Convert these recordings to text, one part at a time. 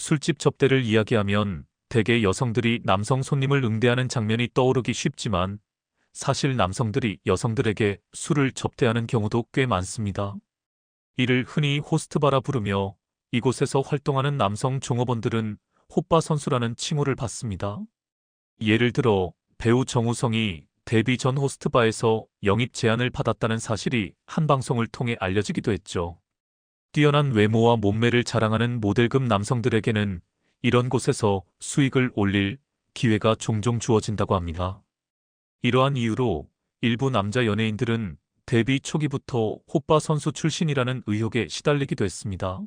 술집 접대를 이야기하면 대개 여성들이 남성 손님을 응대하는 장면이 떠오르기 쉽지만 사실 남성들이 여성들에게 술을 접대하는 경우도 꽤 많습니다. 이를 흔히 호스트바라 부르며 이곳에서 활동하는 남성 종업원들은 호빠 선수라는 칭호를 받습니다. 예를 들어 배우 정우성이 데뷔 전 호스트바에서 영입 제안을 받았다는 사실이 한 방송을 통해 알려지기도 했죠. 뛰어난 외모와 몸매를 자랑하는 모델급 남성들에게는 이런 곳에서 수익을 올릴 기회가 종종 주어진다고 합니다. 이러한 이유로 일부 남자 연예인들은 데뷔 초기부터 호빠 선수 출신이라는 의혹에 시달리기도 했습니다.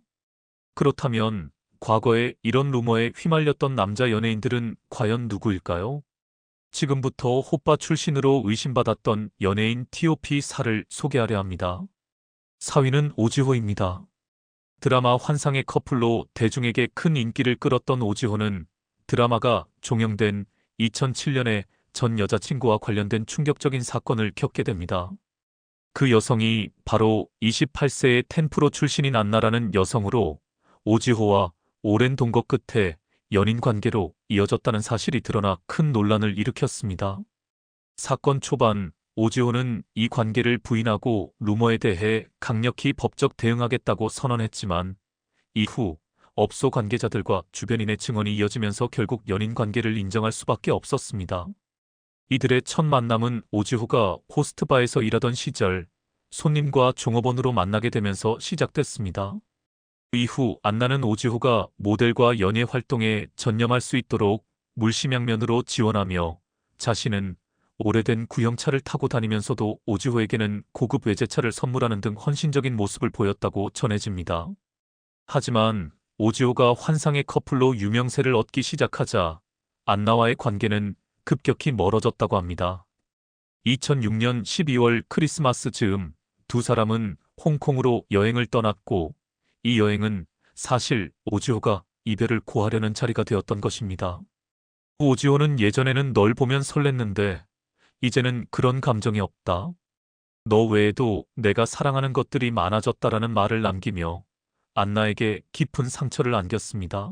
그렇다면 과거에 이런 루머에 휘말렸던 남자 연예인들은 과연 누구일까요? 지금부터 호빠 출신으로 의심받았던 연예인 T.O.P.4를 소개하려 합니다. 4위는 오지호입니다. 드라마 환상의 커플로 대중에게 큰 인기를 끌었던 오지호는 드라마가 종영된 2007년에 전 여자친구와 관련된 충격적인 사건을 겪게 됩니다. 그 여성이 바로 28세의 텐프로 출신인 안나라는 여성으로 오지호와 오랜 동거 끝에 연인 관계로 이어졌다는 사실이 드러나 큰 논란을 일으켰습니다. 사건 초반 오지호는 이 관계를 부인하고 루머에 대해 강력히 법적 대응하겠다고 선언했지만 이후 업소 관계자들과 주변인의 증언이 이어지면서 결국 연인 관계를 인정할 수밖에 없었습니다. 이들의 첫 만남은 오지호가 호스트바에서 일하던 시절 손님과 종업원으로 만나게 되면서 시작됐습니다. 이후 안나는 오지호가 모델과 연예 활동에 전념할 수 있도록 물심양면으로 지원하며 자신은 오래된 구형차를 타고 다니면서도 오지호에게는 고급 외제차를 선물하는 등 헌신적인 모습을 보였다고 전해집니다. 하지만 오지호가 환상의 커플로 유명세를 얻기 시작하자 안나와의 관계는 급격히 멀어졌다고 합니다. 2006년 12월 크리스마스 즈음 두 사람은 홍콩으로 여행을 떠났고 이 여행은 사실 오지호가 이별을 고하려는 자리가 되었던 것입니다. 오지호는 예전에는 널 보면 설렜는데 이제는 그런 감정이 없다. 너 외에도 내가 사랑하는 것들이 많아졌다라는 말을 남기며 안나에게 깊은 상처를 안겼습니다.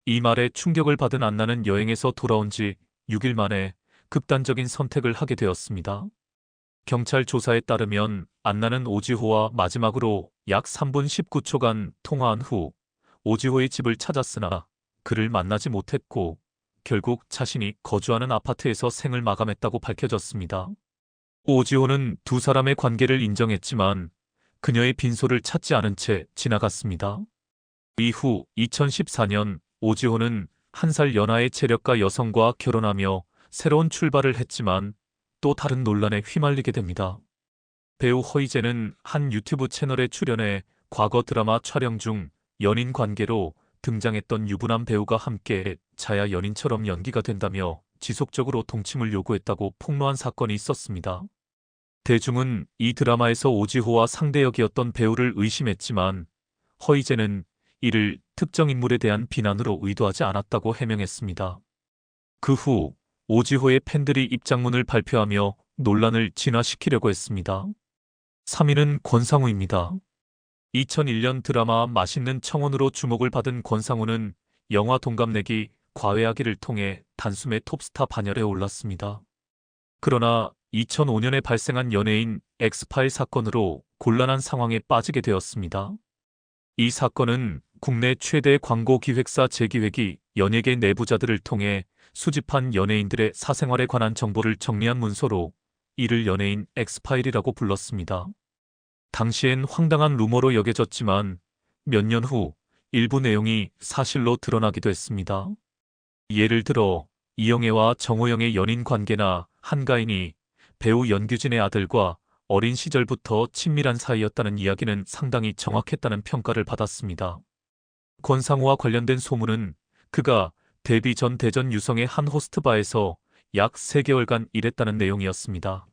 이 말에 충격을 받은 안나는 여행에서 돌아온 지 6일 만에 극단적인 선택을 하게 되었습니다. 경찰 조사에 따르면 안나는 오지호와 마지막으로 약 3분 19초간 통화한 후 오지호의 집을 찾았으나 그를 만나지 못했고 결국 자신이 거주하는 아파트에서 생을 마감했다고 밝혀졌습니다. 오지호는 두 사람의 관계를 인정했지만 그녀의 빈소를 찾지 않은 채 지나갔습니다. 이후 2014년 오지호는 한 살 연하의 재력가 여성과 결혼하며 새로운 출발을 했지만 또 다른 논란에 휘말리게 됩니다. 배우 허이제는 한 유튜브 채널에 출연해 과거 드라마 촬영 중 연인 관계로 등장했던 유부남 배우가 함께 자야 연인처럼 연기가 된다며 지속적으로 동침을 요구했다고 폭로한 사건이 있었습니다. 대중은 이 드라마에서 오지호와 상대역이었던 배우를 의심했지만 허이제는 이를 특정 인물에 대한 비난으로 의도하지 않았다고 해명했습니다. 그 후 오지호의 팬들이 입장문을 발표하며 논란을 진화시키려고 했습니다. 3위는 권상우입니다. 2001년 드라마 맛있는 청혼으로 주목을 받은 권상우는 영화 동갑내기 과외하기를 통해 단숨에 톱스타 반열에 올랐습니다. 그러나 2005년에 발생한 연예인 엑스파일 사건으로 곤란한 상황에 빠지게 되었습니다. 이 사건은 국내 최대 광고 기획사 제기획이 연예계 내부자들을 통해 수집한 연예인들의 사생활에 관한 정보를 정리한 문서로 이를 연예인 엑스파일이라고 불렀습니다. 당시엔 황당한 루머로 여겨졌지만 몇 년 후 일부 내용이 사실로 드러나기도 했습니다. 예를 들어 이영애와 정호영의 연인 관계나 한가인이 배우 연규진의 아들과 어린 시절부터 친밀한 사이였다는 이야기는 상당히 정확했다는 평가를 받았습니다. 권상우와 관련된 소문은 그가 데뷔 전 대전 유성의 한 호스트바에서 약 3개월간 일했다는 내용이었습니다.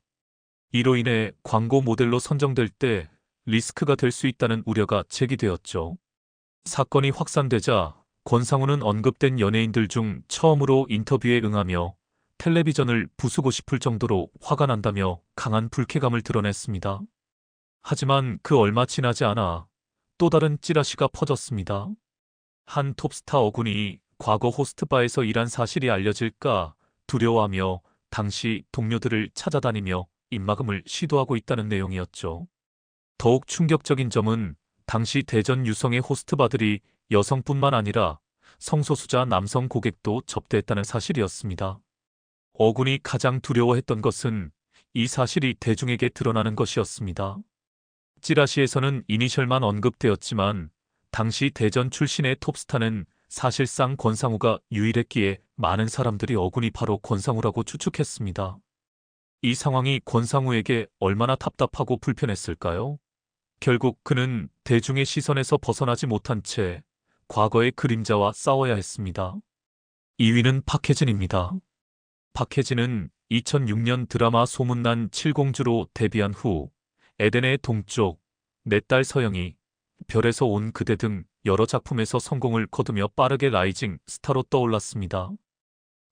이로 인해 광고 모델로 선정될 때 리스크가 될 수 있다는 우려가 제기되었죠. 사건이 확산되자 권상우는 언급된 연예인들 중 처음으로 인터뷰에 응하며 텔레비전을 부수고 싶을 정도로 화가 난다며 강한 불쾌감을 드러냈습니다. 하지만 그 얼마 지나지 않아 또 다른 찌라시가 퍼졌습니다. 한 톱스타 어군이 과거 호스트바에서 일한 사실이 알려질까 두려워하며 당시 동료들을 찾아다니며 입막음을 시도하고 있다는 내용이었죠. 더욱 충격적인 점은 당시 대전 유성의 호스트바들이 여성뿐만 아니라 성소수자 남성 고객도 접대했다는 사실이었습니다. 어군이 가장 두려워했던 것은 이 사실이 대중에게 드러나는 것이었습니다. 찌라시에서는 이니셜만 언급되었지만 당시 대전 출신의 톱스타는 사실상 권상우가 유일했기에 많은 사람들이 어군이 바로 권상우라고 추측했습니다. 이 상황이 권상우에게 얼마나 답답하고 불편했을까요? 결국 그는 대중의 시선에서 벗어나지 못한 채 과거의 그림자와 싸워야 했습니다. 2위는 박혜진입니다. 박혜진은 2006년 드라마 소문난 칠공주로 데뷔한 후 에덴의 동쪽, 내 딸 서영이, 별에서 온 그대 등 여러 작품에서 성공을 거두며 빠르게 라이징 스타로 떠올랐습니다.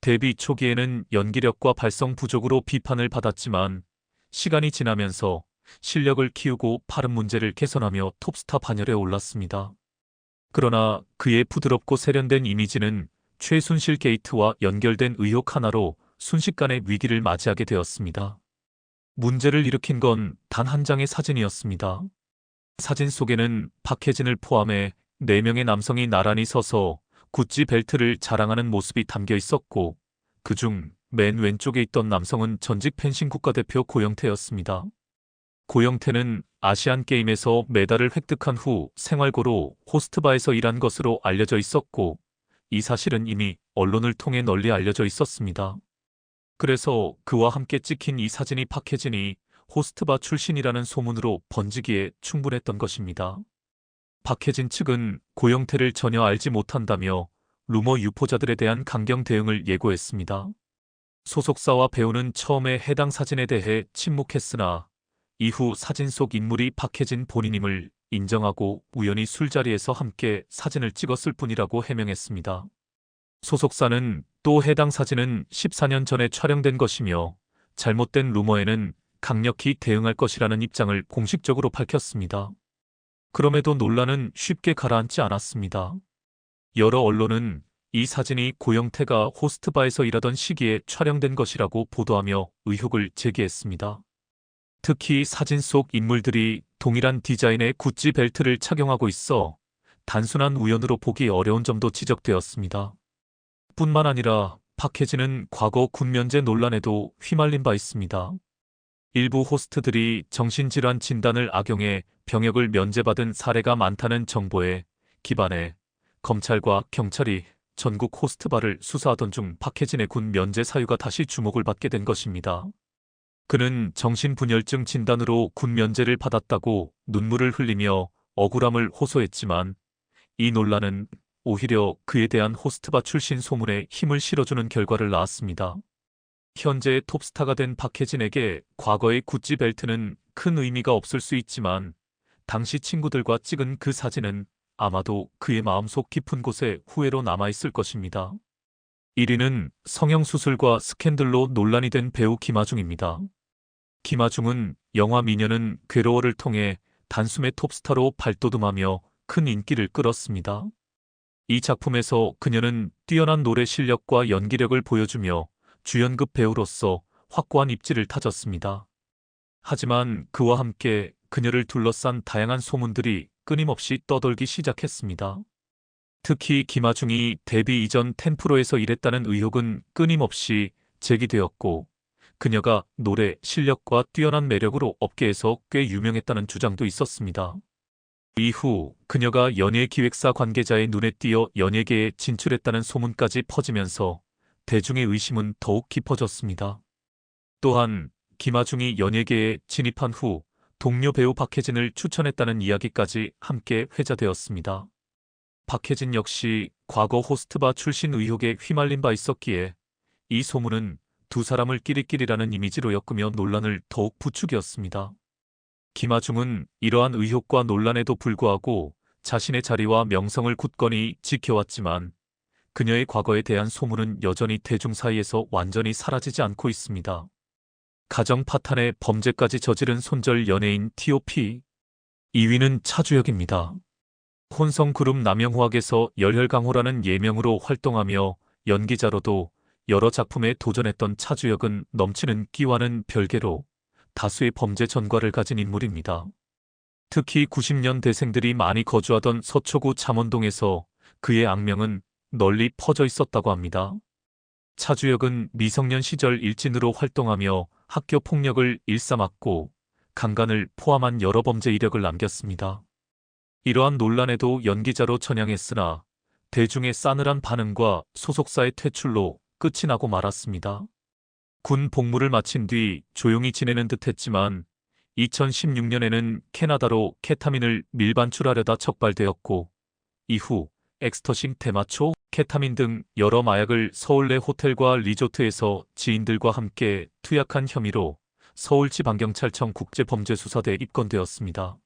데뷔 초기에는 연기력과 발성 부족으로 비판을 받았지만 시간이 지나면서 실력을 키우고 발음 문제를 개선하며 톱스타 반열에 올랐습니다. 그러나 그의 부드럽고 세련된 이미지는 최순실 게이트와 연결된 의혹 하나로 순식간에 위기를 맞이하게 되었습니다. 문제를 일으킨 건 단 한 장의 사진이었습니다. 사진 속에는 박혜진을 포함해 4명의 남성이 나란히 서서 구찌 벨트를 자랑하는 모습이 담겨 있었고 그중 맨 왼쪽에 있던 남성은 전직 펜싱 국가대표 고영태였습니다. 고영태는 아시안게임에서 메달을 획득한 후 생활고로 호스트바에서 일한 것으로 알려져 있었고 이 사실은 이미 언론을 통해 널리 알려져 있었습니다. 그래서 그와 함께 찍힌 이 사진이 박혜진이 호스트바 출신이라는 소문으로 번지기에 충분했던 것입니다. 박혜진 측은 고영태를 전혀 알지 못한다며 루머 유포자들에 대한 강경 대응을 예고했습니다. 소속사와 배우는 처음에 해당 사진에 대해 침묵했으나 이후 사진 속 인물이 박혜진 본인임을 인정하고 우연히 술자리에서 함께 사진을 찍었을 뿐이라고 해명했습니다. 소속사는 또 해당 사진은 14년 전에 촬영된 것이며 잘못된 루머에는 강력히 대응할 것이라는 입장을 공식적으로 밝혔습니다. 그럼에도 논란은 쉽게 가라앉지 않았습니다. 여러 언론은 이 사진이 고영태가 호스트바에서 일하던 시기에 촬영된 것이라고 보도하며 의혹을 제기했습니다. 특히 사진 속 인물들이 동일한 디자인의 구찌 벨트를 착용하고 있어 단순한 우연으로 보기 어려운 점도 지적되었습니다. 뿐만 아니라 박혜진은 과거 군면제 논란에도 휘말린 바 있습니다. 일부 호스트들이 정신질환 진단을 악용해 병역을 면제받은 사례가 많다는 정보에 기반해 검찰과 경찰이 전국 호스트바를 수사하던 중 박혜진의 군 면제 사유가 다시 주목을 받게 된 것입니다. 그는 정신분열증 진단으로 군 면제를 받았다고 눈물을 흘리며 억울함을 호소했지만 이 논란은 오히려 그에 대한 호스트바 출신 소문에 힘을 실어주는 결과를 낳았습니다. 현재의 톱스타가 된 박혜진에게 과거의 구찌 벨트는 큰 의미가 없을 수 있지만 당시 친구들과 찍은 그 사진은 아마도 그의 마음속 깊은 곳에 후회로 남아있을 것입니다. 1위는 성형수술과 스캔들로 논란이 된 배우 김아중입니다. 김아중은 영화 미녀는 괴로워를 통해 단숨에 톱스타로 발돋움하며 큰 인기를 끌었습니다. 이 작품에서 그녀는 뛰어난 노래 실력과 연기력을 보여주며 주연급 배우로서 확고한 입지를 타졌습니다. 하지만 그와 함께 그녀를 둘러싼 다양한 소문들이 끊임없이 떠돌기 시작했습니다. 특히 김아중이 데뷔 이전 텐프로에서 일했다는 의혹은 끊임없이 제기되었고 그녀가 노래 실력과 뛰어난 매력으로 업계에서 꽤 유명했다는 주장도 있었습니다. 이후 그녀가 연예기획사 관계자의 눈에 띄어 연예계에 진출했다는 소문까지 퍼지면서 대중의 의심은 더욱 깊어졌습니다. 또한 김아중이 연예계에 진입한 후 동료 배우 박혜진을 추천했다는 이야기까지 함께 회자되었습니다. 박혜진 역시 과거 호스트바 출신 의혹에 휘말린 바 있었기에 이 소문은 두 사람을 끼리끼리라는 이미지로 엮으며 논란을 더욱 부추겼습니다. 김아중은 이러한 의혹과 논란에도 불구하고 자신의 자리와 명성을 굳건히 지켜왔지만 그녀의 과거에 대한 소문은 여전히 대중 사이에서 완전히 사라지지 않고 있습니다. 가정 파탄에 범죄까지 저지른 손절 연예인 T.O.P. 2위는 차주혁입니다. 혼성그룹 남영호학에서 열혈강호라는 예명으로 활동하며 연기자로도 여러 작품에 도전했던 차주혁은 넘치는 끼와는 별개로 다수의 범죄 전과를 가진 인물입니다. 특히 90년대생들이 많이 거주하던 서초구 잠원동에서 그의 악명은 널리 퍼져 있었다고 합니다. 차주혁은 미성년 시절 일진으로 활동하며 학교 폭력을 일삼았고 강간을 포함한 여러 범죄 이력을 남겼습니다. 이러한 논란에도 연기자로 전향했으나 대중의 싸늘한 반응과 소속사의 퇴출로 끝이 나고 말았습니다. 군 복무를 마친 뒤 조용히 지내는 듯했지만 2016년에는 캐나다로 케타민을 밀반출하려다 적발되었고 이후 엑스터싱, 대마초, 케타민 등 여러 마약을 서울 내 호텔과 리조트에서 지인들과 함께 투약한 혐의로 서울지방경찰청 국제범죄수사대에 입건되었습니다.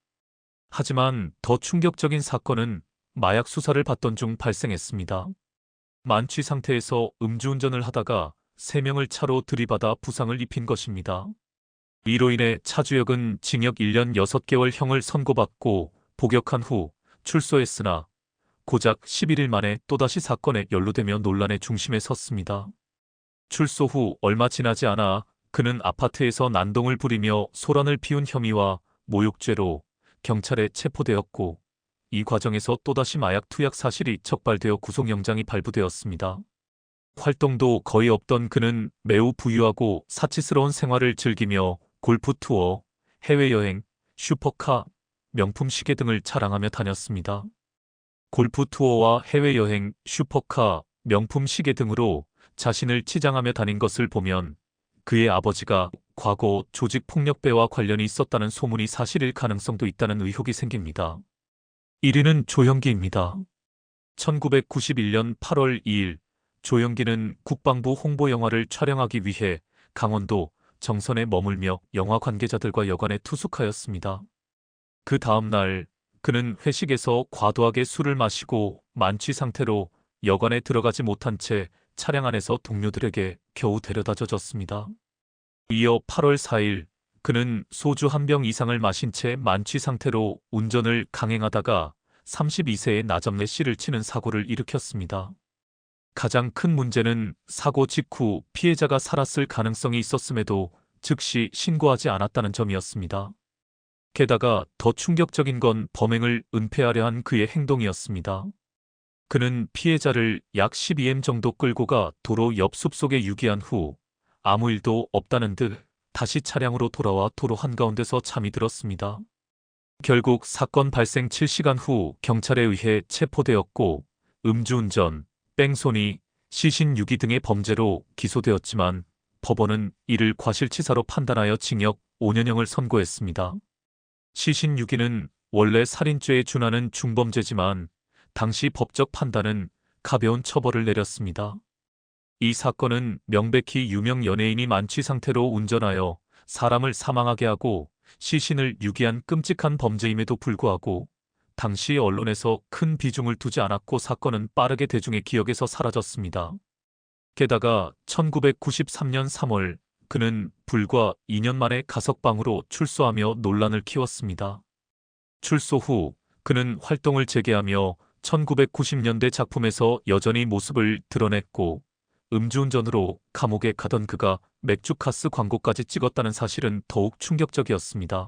하지만 더 충격적인 사건은 마약 수사를 받던 중 발생했습니다. 만취 상태에서 음주운전을 하다가 3명을 차로 들이받아 부상을 입힌 것입니다. 이로 인해 차주혁은 징역 1년 6개월 형을 선고받고 복역한 후 출소했으나 고작 11일 만에 또다시 사건에 연루되며 논란의 중심에 섰습니다. 출소 후 얼마 지나지 않아 그는 아파트에서 난동을 부리며 소란을 피운 혐의와 모욕죄로 경찰에 체포되었고 이 과정에서 또다시 마약 투약 사실이 적발되어 구속영장이 발부되었습니다. 활동도 거의 없던 그는 매우 부유하고 사치스러운 생활을 즐기며 골프 투어, 해외여행, 슈퍼카, 명품 시계 등을 자랑하며 다녔습니다. 골프 투어와 해외여행, 슈퍼카, 명품 시계 등으로 자신을 치장하며 다닌 것을 보면 그의 아버지가 과거 조직폭력배와 관련이 있었다는 소문이 사실일 가능성도 있다는 의혹이 생깁니다. 1위는 조형기입니다. 1991년 8월 2일 조형기는 국방부 홍보 영화를 촬영하기 위해 강원도 정선에 머물며 영화 관계자들과 여관에 투숙하였습니다. 그 다음 날 그는 회식에서 과도하게 술을 마시고 만취 상태로 여관에 들어가지 못한 채 차량 안에서 동료들에게 겨우 데려다 줬습니다. 이어 8월 4일 그는 소주 한 병 이상을 마신 채 만취 상태로 운전을 강행하다가 32세의 나점내 씨를 치는 사고를 일으켰습니다. 가장 큰 문제는 사고 직후 피해자가 살았을 가능성이 있었음에도 즉시 신고하지 않았다는 점이었습니다. 게다가 더 충격적인 건 범행을 은폐하려 한 그의 행동이었습니다. 그는 피해자를 약 12m 정도 끌고 가 도로 옆 숲속에 유기한 후 아무 일도 없다는 듯 다시 차량으로 돌아와 도로 한가운데서 잠이 들었습니다. 결국 사건 발생 7시간 후 경찰에 의해 체포되었고 음주운전, 뺑소니, 시신유기 등의 범죄로 기소되었지만 법원은 이를 과실치사로 판단하여 징역 5년형을 선고했습니다. 시신유기는 원래 살인죄에 준하는 중범죄지만 당시 법적 판단은 가벼운 처벌을 내렸습니다. 이 사건은 명백히 유명 연예인이 만취 상태로 운전하여 사람을 사망하게 하고 시신을 유기한 끔찍한 범죄임에도 불구하고 당시 언론에서 큰 비중을 두지 않았고 사건은 빠르게 대중의 기억에서 사라졌습니다. 게다가 1993년 3월 그는 불과 2년 만에 가석방으로 출소하며 논란을 키웠습니다. 출소 후 그는 활동을 재개하며 1990년대 작품에서 여전히 모습을 드러냈고 음주운전으로 감옥에 가던 그가 맥주카스 광고까지 찍었다는 사실은 더욱 충격적이었습니다.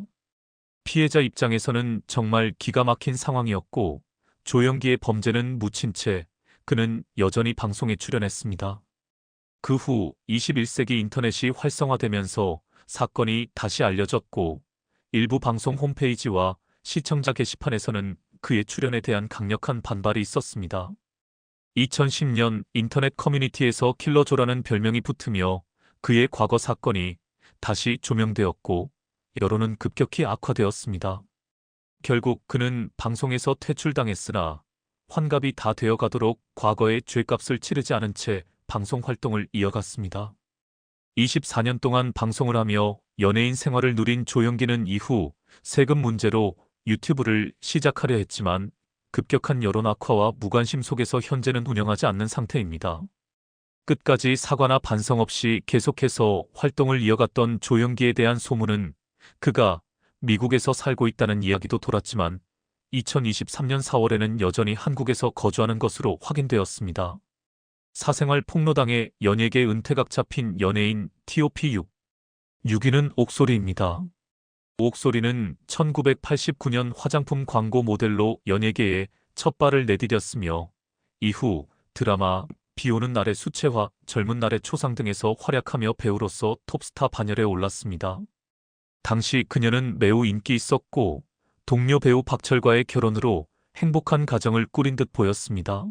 피해자 입장에서는 정말 기가 막힌 상황이었고 조형기의 범죄는 묻힌 채 그는 여전히 방송에 출연했습니다. 그 후 21세기 인터넷이 활성화되면서 사건이 다시 알려졌고 일부 방송 홈페이지와 시청자 게시판에서는 그의 출연에 대한 강력한 반발이 있었습니다. 2010년 인터넷 커뮤니티에서 킬러조라는 별명이 붙으며 그의 과거 사건이 다시 조명되었고 여론은 급격히 악화되었습니다. 결국 그는 방송에서 퇴출당했으나 환갑이 다 되어가도록 과거의 죄값을 치르지 않은 채 방송 활동을 이어갔습니다. 24년 동안 방송을 하며 연예인 생활을 누린 조형기는 이후 세금 문제로 유튜브를 시작하려 했지만 급격한 여론 악화와 무관심 속에서 현재는 운영하지 않는 상태입니다. 끝까지 사과나 반성 없이 계속해서 활동을 이어갔던 조형기에 대한 소문은 그가 미국에서 살고 있다는 이야기도 돌았지만 2023년 4월에는 여전히 한국에서 거주하는 것으로 확인되었습니다. 사생활 폭로당해 연예계 은퇴각 잡힌 연예인 TOP6. 6위는 옥소리입니다. 옥소리는 1989년 화장품 광고 모델로 연예계에 첫 발을 내디뎠으며 이후 드라마 비오는 날의 수채화, 젊은 날의 초상 등에서 활약하며 배우로서 톱스타 반열에 올랐습니다. 당시 그녀는 매우 인기 있었고 동료 배우 박철과의 결혼으로 행복한 가정을 꾸린 듯 보였습니다.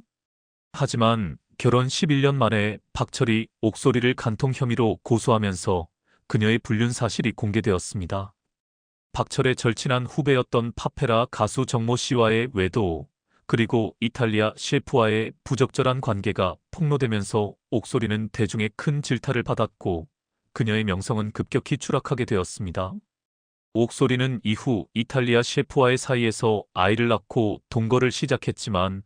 하지만 결혼 11년 만에 박철이 옥소리를 간통 혐의로 고소하면서 그녀의 불륜 사실이 공개되었습니다. 박철의 절친한 후배였던 파페라 가수 정모 씨와의 외도, 그리고 이탈리아 셰프와의 부적절한 관계가 폭로되면서 옥소리는 대중의 큰 질타를 받았고 그녀의 명성은 급격히 추락하게 되었습니다. 옥소리는 이후 이탈리아 셰프와의 사이에서 아이를 낳고 동거를 시작했지만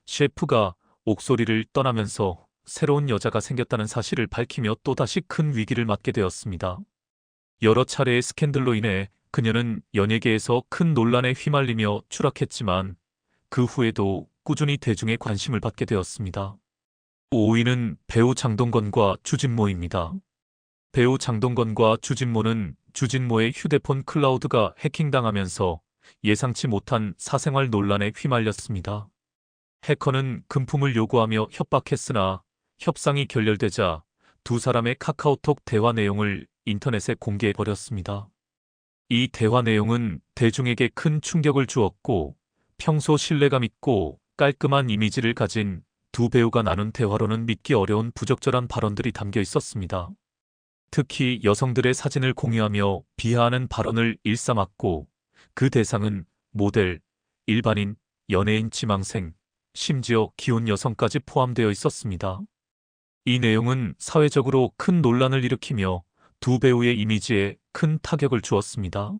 셰프가 옥소리를 떠나면서 새로운 여자가 생겼다는 사실을 밝히며 또다시 큰 위기를 맞게 되었습니다. 여러 차례의 스캔들로 인해 그녀는 연예계에서 큰 논란에 휘말리며 추락했지만 그 후에도 꾸준히 대중의 관심을 받게 되었습니다. 5위는 배우 장동건과 주진모입니다. 배우 장동건과 주진모는 주진모의 휴대폰 클라우드가 해킹당하면서 예상치 못한 사생활 논란에 휘말렸습니다. 해커는 금품을 요구하며 협박했으나 협상이 결렬되자 두 사람의 카카오톡 대화 내용을 인터넷에 공개해버렸습니다. 이 대화 내용은 대중에게 큰 충격을 주었고 평소 신뢰감 있고 깔끔한 이미지를 가진 두 배우가 나눈 대화로는 믿기 어려운 부적절한 발언들이 담겨 있었습니다. 특히 여성들의 사진을 공유하며 비하하는 발언을 일삼았고 그 대상은 모델, 일반인, 연예인, 지망생, 심지어 기혼 여성까지 포함되어 있었습니다. 이 내용은 사회적으로 큰 논란을 일으키며 두 배우의 이미지에 큰 타격을 주었습니다.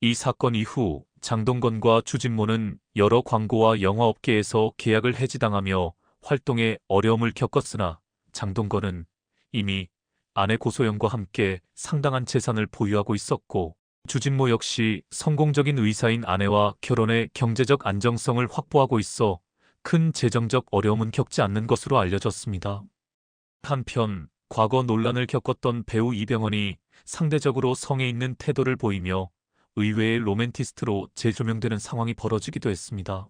이 사건 이후 장동건과 주진모는 여러 광고와 영화 업계에서 계약을 해지당하며 활동에 어려움을 겪었으나 장동건은 이미 아내 고소영과 함께 상당한 재산을 보유하고 있었고 주진모 역시 성공적인 의사인 아내와 결혼해 경제적 안정성을 확보하고 있어 큰 재정적 어려움은 겪지 않는 것으로 알려졌습니다. 한편 과거 논란을 겪었던 배우 이병헌이 상대적으로 성에 있는 태도를 보이며 의외의 로맨티스트로 재조명되는 상황이 벌어지기도 했습니다.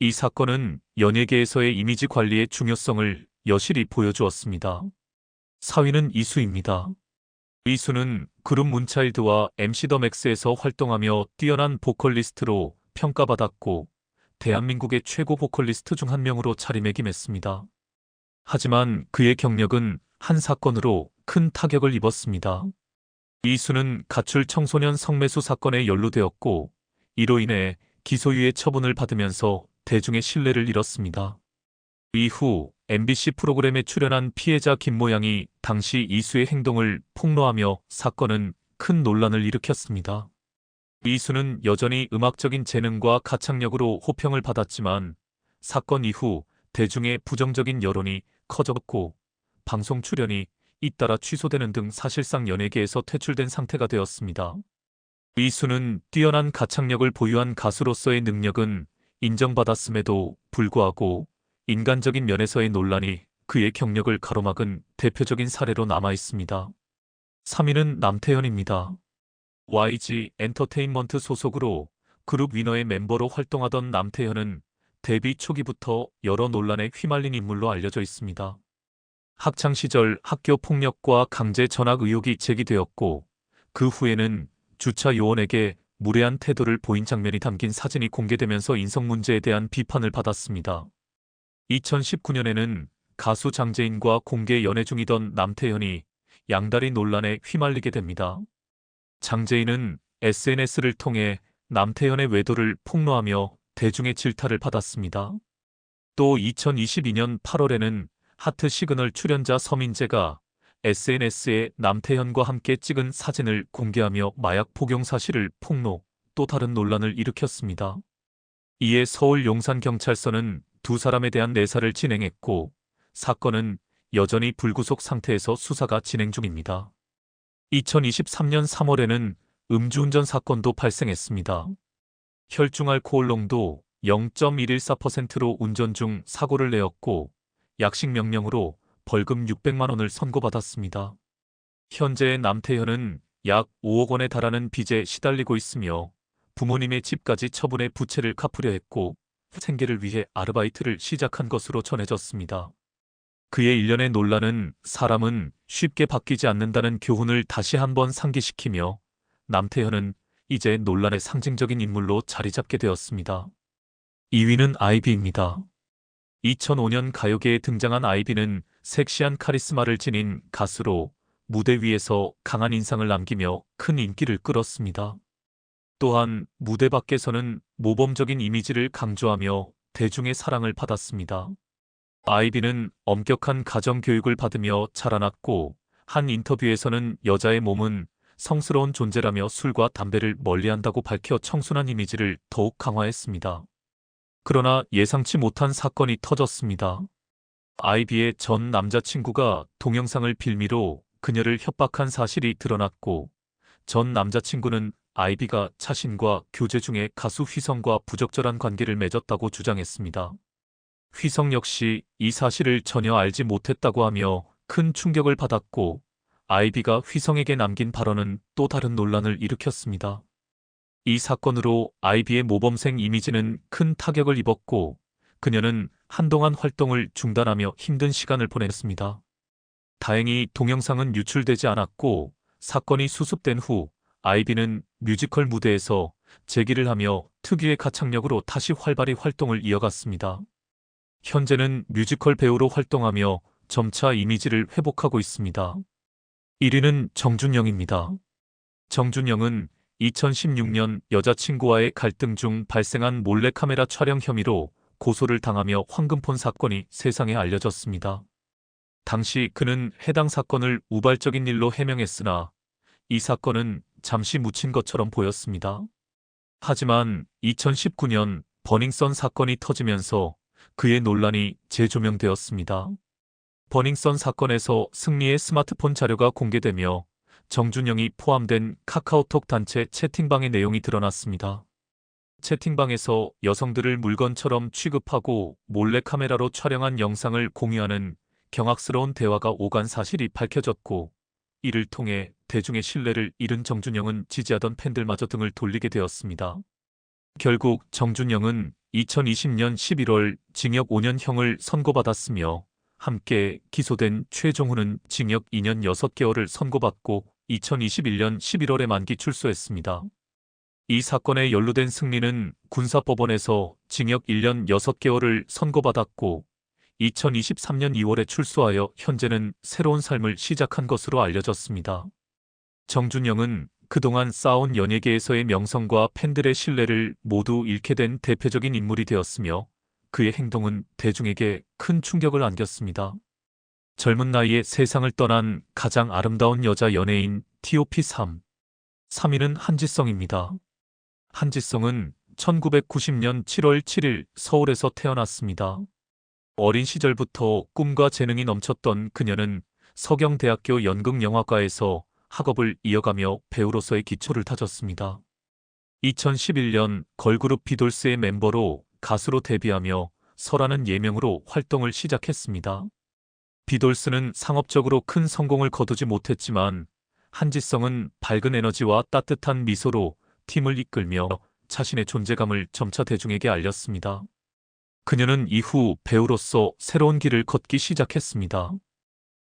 이 사건은 연예계에서의 이미지 관리의 중요성을 여실히 보여주었습니다. 4위는 이수입니다. 이수는 그룹 문차일드와 MC 더 맥스에서 활동하며 뛰어난 보컬리스트로 평가받았고 대한민국의 최고 보컬리스트 중 한 명으로 자리매김했습니다. 하지만 그의 경력은 한 사건으로 큰 타격을 입었습니다. 이수는 가출 청소년 성매수 사건에 연루되었고 이로 인해 기소유예 처분을 받으면서 대중의 신뢰를 잃었습니다. 이후 MBC 프로그램에 출연한 피해자 김모양이 당시 이수의 행동을 폭로하며 사건은 큰 논란을 일으켰습니다. 이수는 여전히 음악적인 재능과 가창력으로 호평을 받았지만 사건 이후 대중의 부정적인 여론이 커졌고 방송 출연이 잇따라 취소되는 등 사실상 연예계에서 퇴출된 상태가 되었습니다. 이수는 뛰어난 가창력을 보유한 가수로서의 능력은 인정받았음에도 불구하고 인간적인 면에서의 논란이 그의 경력을 가로막은 대표적인 사례로 남아 있습니다. 3위는 남태현입니다. YG 엔터테인먼트 소속으로 그룹 위너의 멤버로 활동하던 남태현은 데뷔 초기부터 여러 논란에 휘말린 인물로 알려져 있습니다. 학창시절 학교 폭력과 강제 전학 의혹이 제기되었고 그 후에는 주차 요원에게 무례한 태도를 보인 장면이 담긴 사진이 공개되면서 인성 문제에 대한 비판을 받았습니다. 2019년에는 가수 장재인과 공개 연애 중이던 남태현이 양다리 논란에 휘말리게 됩니다. 장재인은 SNS를 통해 남태현의 외도를 폭로하며 대중의 질타를 받았습니다. 또 2022년 8월에는 하트 시그널 출연자 서민재가 SNS에 남태현과 함께 찍은 사진을 공개하며 마약 복용 사실을 폭로, 또 다른 논란을 일으켰습니다. 이에 서울 용산경찰서는 두 사람에 대한 내사를 진행했고 사건은 여전히 불구속 상태에서 수사가 진행 중입니다. 2023년 3월에는 음주운전 사건도 발생했습니다. 혈중 알코올 농도 0.114%로 운전 중 사고를 내었고 약식 명령으로 벌금 600만 원을 선고받았습니다. 현재 남태현은 약 5억 원에 달하는 빚에 시달리고 있으며 부모님의 집까지 처분해 부채를 갚으려 했고 생계를 위해 아르바이트를 시작한 것으로 전해졌습니다. 그의 일련의 논란은 사람은 쉽게 바뀌지 않는다는 교훈을 다시 한번 상기시키며 남태현은 이제 논란의 상징적인 인물로 자리 잡게 되었습니다. 2위는 아이비입니다. 2005년 가요계에 등장한 아이비는 섹시한 카리스마를 지닌 가수로 무대 위에서 강한 인상을 남기며 큰 인기를 끌었습니다. 또한 무대 밖에서는 모범적인 이미지를 강조하며 대중의 사랑을 받았습니다. 아이비는 엄격한 가정교육을 받으며 자라났고 한 인터뷰에서는 여자의 몸은 성스러운 존재라며 술과 담배를 멀리한다고 밝혀 청순한 이미지를 더욱 강화했습니다. 그러나 예상치 못한 사건이 터졌습니다. 아이비의 전 남자친구가 동영상을 빌미로 그녀를 협박한 사실이 드러났고 전 남자친구는 아이비가 자신과 교제 중에 가수 휘성과 부적절한 관계를 맺었다고 주장했습니다. 휘성 역시 이 사실을 전혀 알지 못했다고 하며 큰 충격을 받았고 아이비가 휘성에게 남긴 발언은 또 다른 논란을 일으켰습니다. 이 사건으로 아이비의 모범생 이미지는 큰 타격을 입었고 그녀는 한동안 활동을 중단하며 힘든 시간을 보냈습니다. 다행히 동영상은 유출되지 않았고 사건이 수습된 후 아이비는 뮤지컬 무대에서 재기를 하며 특유의 가창력으로 다시 활발히 활동을 이어갔습니다. 현재는 뮤지컬 배우로 활동하며 점차 이미지를 회복하고 있습니다. 1위는 정준영입니다. 정준영은 2016년 여자친구와의 갈등 중 발생한 몰래카메라 촬영 혐의로 고소를 당하며 황금폰 사건이 세상에 알려졌습니다. 당시 그는 해당 사건을 우발적인 일로 해명했으나 이 사건은 잠시 묻힌 것처럼 보였습니다. 하지만 2019년 버닝썬 사건이 터지면서 그의 논란이 재조명되었습니다. 버닝썬 사건에서 승리의 스마트폰 자료가 공개되며 정준영이 포함된 카카오톡 단체 채팅방의 내용이 드러났습니다. 채팅방에서 여성들을 물건처럼 취급하고 몰래카메라로 촬영한 영상을 공유하는 경악스러운 대화가 오간 사실이 밝혀졌고 이를 통해 대중의 신뢰를 잃은 정준영은 지지하던 팬들마저 등을 돌리게 되었습니다. 결국 정준영은 2020년 11월 징역 5년형을 선고받았으며 함께 기소된 최종훈은 징역 2년 6개월을 선고받고 2021년 11월에 만기 출소했습니다. 이 사건에 연루된 승리는 군사법원에서 징역 1년 6개월을 선고받았고 2023년 2월에 출소하여 현재는 새로운 삶을 시작한 것으로 알려졌습니다. 정준영은 그동안 쌓아온 연예계에서의 명성과 팬들의 신뢰를 모두 잃게 된 대표적인 인물이 되었으며 그의 행동은 대중에게 큰 충격을 안겼습니다. 젊은 나이에 세상을 떠난 가장 아름다운 여자 연예인 TOP 3. 3위는 한지성입니다. 한지성은 1990년 7월 7일 서울에서 태어났습니다. 어린 시절부터 꿈과 재능이 넘쳤던 그녀는 서경대학교 연극영화과에서 학업을 이어가며 배우로서의 기초를 다졌습니다. 2011년 걸그룹 비돌스의 멤버로 가수로 데뷔하며 설아는 예명으로 활동을 시작했습니다. 비돌스는 상업적으로 큰 성공을 거두지 못했지만 한지성은 밝은 에너지와 따뜻한 미소로 팀을 이끌며 자신의 존재감을 점차 대중에게 알렸습니다. 그녀는 이후 배우로서 새로운 길을 걷기 시작했습니다.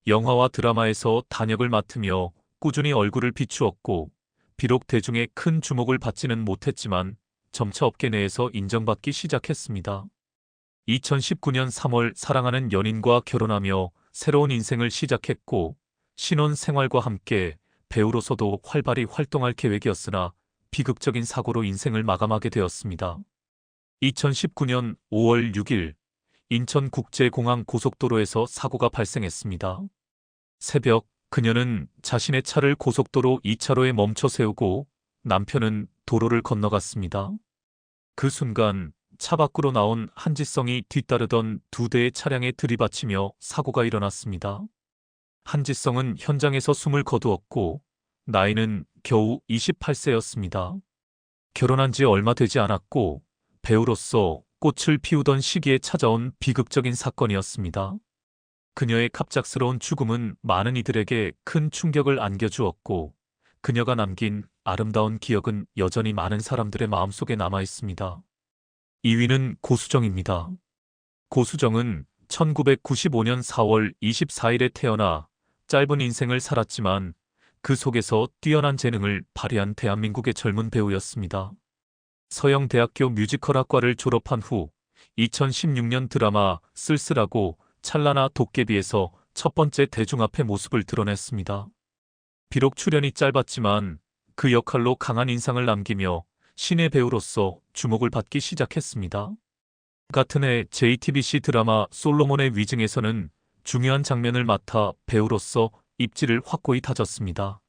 영화와 드라마에서 단역을 맡으며 꾸준히 얼굴을 비추었고 비록 대중의 큰 주목을 받지는 못했지만 점차 업계 내에서 인정받기 시작했습니다. 2019년 3월 사랑하는 연인과 결혼하며 새로운 인생을 시작했고 신혼 생활과 함께 배우로서도 활발히 활동할 계획이었으나 비극적인 사고로 인생을 마감하게 되었습니다. 2019년 5월 6일 인천국제공항 고속도로에서 사고가 발생했습니다. 새벽 그녀는 자신의 차를 고속도로 2차로에 멈춰 세우고 남편은 도로를 건너갔습니다. 그 순간 차 밖으로 나온 한지성이 뒤따르던 두 대의 차량에 들이받치며 사고가 일어났습니다. 한지성은 현장에서 숨을 거두었고 나이는 겨우 28세였습니다. 결혼한 지 얼마 되지 않았고 배우로서 꽃을 피우던 시기에 찾아온 비극적인 사건이었습니다. 그녀의 갑작스러운 죽음은 많은 이들에게 큰 충격을 안겨주었고 그녀가 남긴 아름다운 기억은 여전히 많은 사람들의 마음속에 남아 있습니다. 2위는 고수정입니다. 고수정은 1995년 4월 24일에 태어나 짧은 인생을 살았지만 그 속에서 뛰어난 재능을 발휘한 대한민국의 젊은 배우였습니다. 서영대학교 뮤지컬학과를 졸업한 후 2016년 드라마 쓸쓸하고 찰나나 도깨비에서 첫 번째 대중 앞에 모습을 드러냈습니다. 비록 출연이 짧았지만 그 역할로 강한 인상을 남기며 신의 배우로서 주목을 받기 시작했습니다. 같은 해 JTBC 드라마 솔로몬의 위증에서는 중요한 장면을 맡아 배우로서 입지를 확고히 다졌습니다.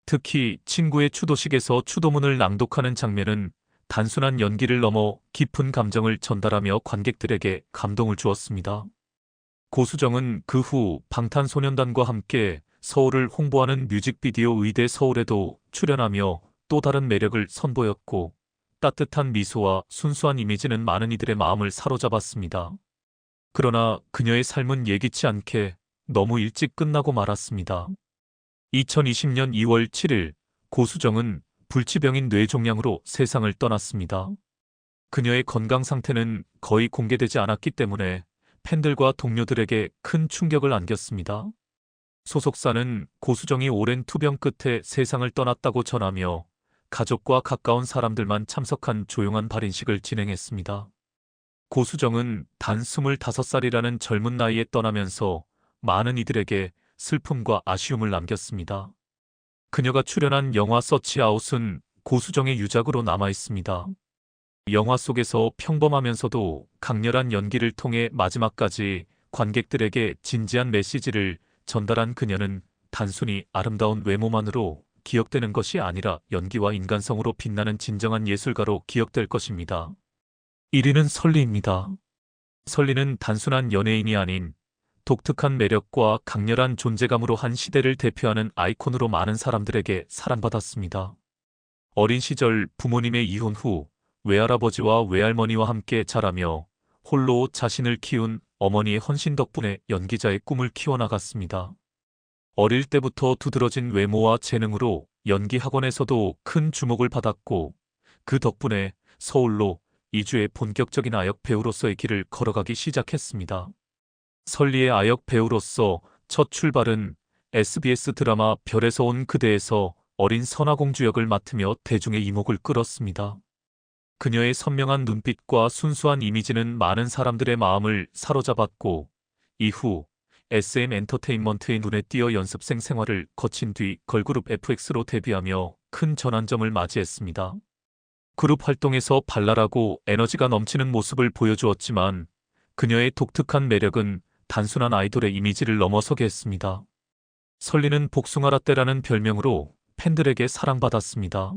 특히 친구의 추도식에서 추도문을 낭독하는 장면은 단순한 연기를 넘어 깊은 감정을 전달하며 관객들에게 감동을 주었습니다. 고수정은 그 후 방탄소년단과 함께 서울을 홍보하는 뮤직비디오 의대 서울에도 출연하며 또 다른 매력을 선보였고 따뜻한 미소와 순수한 이미지는 많은 이들의 마음을 사로잡았습니다. 그러나 그녀의 삶은 예기치 않게 너무 일찍 끝나고 말았습니다. 2020년 2월 7일 고수정은 불치병인 뇌종양으로 세상을 떠났습니다. 그녀의 건강 상태는 거의 공개되지 않았기 때문에 팬들과 동료들에게 큰 충격을 안겼습니다. 소속사는 고수정이 오랜 투병 끝에 세상을 떠났다고 전하며 가족과 가까운 사람들만 참석한 조용한 발인식을 진행했습니다. 고수정은 단 25살이라는 젊은 나이에 떠나면서 많은 이들에게 슬픔과 아쉬움을 남겼습니다. 그녀가 출연한 영화 서치아웃은 고수정의 유작으로 남아 있습니다. 영화 속에서 평범하면서도 강렬한 연기를 통해 마지막까지 관객들에게 진지한 메시지를 전달한 그녀는 단순히 아름다운 외모만으로 기억되는 것이 아니라 연기와 인간성으로 빛나는 진정한 예술가로 기억될 것입니다. 1위는 설리입니다. 설리는 단순한 연예인이 아닌 독특한 매력과 강렬한 존재감으로 한 시대를 대표하는 아이콘으로 많은 사람들에게 사랑받았습니다. 어린 시절 부모님의 이혼 후 외할아버지와 외할머니와 함께 자라며 홀로 자신을 키운 어머니의 헌신 덕분에 연기자의 꿈을 키워나갔습니다. 어릴 때부터 두드러진 외모와 재능으로 연기 학원에서도 큰 주목을 받았고 그 덕분에 서울로 이주해 본격적인 아역 배우로서의 길을 걸어가기 시작했습니다. 설리의 아역 배우로서 첫 출발은 SBS 드라마 별에서 온 그대에서 어린 선화공주 역을 맡으며 대중의 이목을 끌었습니다. 그녀의 선명한 눈빛과 순수한 이미지는 많은 사람들의 마음을 사로잡았고 이후 SM 엔터테인먼트의 눈에 띄어 연습생 생활을 거친 뒤 걸그룹 FX로 데뷔하며 큰 전환점을 맞이했습니다. 그룹 활동에서 발랄하고 에너지가 넘치는 모습을 보여주었지만 그녀의 독특한 매력은 단순한 아이돌의 이미지를 넘어서게 했습니다. 설리는 복숭아라떼라는 별명으로 팬들에게 사랑받았습니다.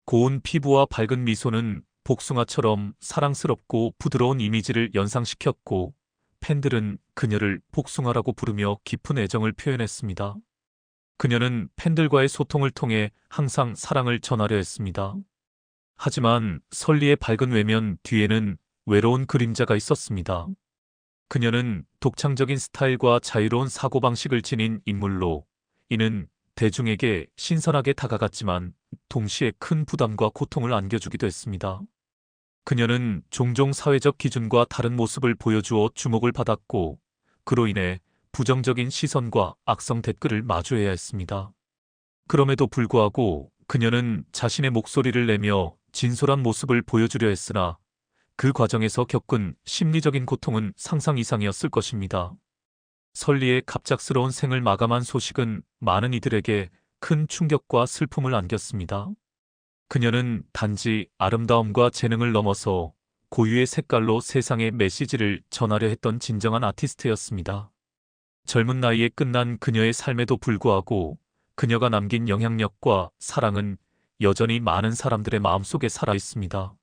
고운 피부와 밝은 미소는 복숭아처럼 사랑스럽고 부드러운 이미지를 연상시켰고 팬들은 그녀를 복숭아라고 부르며 깊은 애정을 표현했습니다. 그녀는 팬들과의 소통을 통해 항상 사랑을 전하려 했습니다. 하지만 설리의 밝은 외면 뒤에는 외로운 그림자가 있었습니다. 그녀는 독창적인 스타일과 자유로운 사고방식을 지닌 인물로 이는 대중에게 신선하게 다가갔지만 동시에 큰 부담과 고통을 안겨주기도 했습니다. 그녀는 종종 사회적 기준과 다른 모습을 보여주어 주목을 받았고 그로 인해 부정적인 시선과 악성 댓글을 마주해야 했습니다. 그럼에도 불구하고 그녀는 자신의 목소리를 내며 진솔한 모습을 보여주려 했으나 그 과정에서 겪은 심리적인 고통은 상상 이상이었을 것입니다. 설리의 갑작스러운 생을 마감한 소식은 많은 이들에게 큰 충격과 슬픔을 안겼습니다. 그녀는 단지 아름다움과 재능을 넘어서 고유의 색깔로 세상에 메시지를 전하려 했던 진정한 아티스트였습니다. 젊은 나이에 끝난 그녀의 삶에도 불구하고 그녀가 남긴 영향력과 사랑은 여전히 많은 사람들의 마음속에 살아 있습니다.